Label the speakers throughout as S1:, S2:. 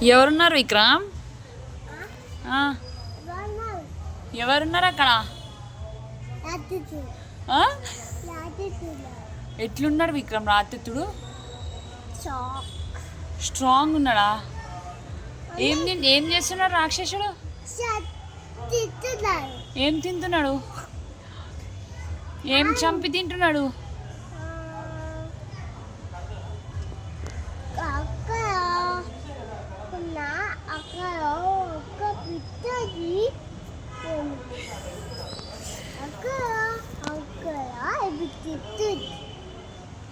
S1: ఎవరున్నారు విక్రమ్? ఎవరున్నారు అక్కడ? ఎట్లున్నాడు విక్రమ్ రాత్రితుడు? స్ట్రాంగ్ ఉన్నాడా? ఏం చేస్తున్నాడు రాక్షసుడు? ఏం తింటున్నాడు? ఏం చంపి తింటున్నాడు?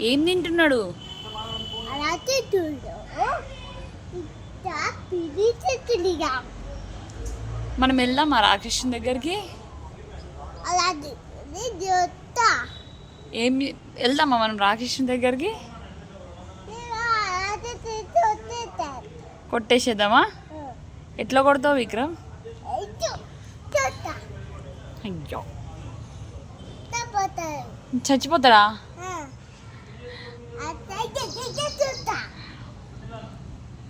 S1: ఏం తింటున్నాడు? మనం వెళ్దామా రాక్షసుని దగ్గరికి? ఏం వెళ్దామా మనం రాక్షసుని దగ్గరికి? కొట్టేసేద్దామా? ఎట్లా కొడతావు విక్రమ్? అయ్యో చచ్చిపోతాడా?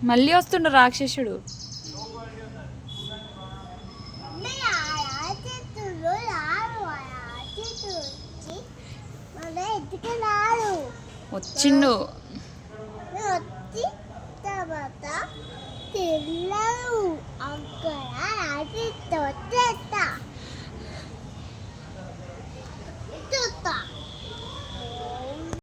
S1: మళ్ళీ వస్తుండ రాక్షసుడు. వచ్చిండు.
S2: తర్వాత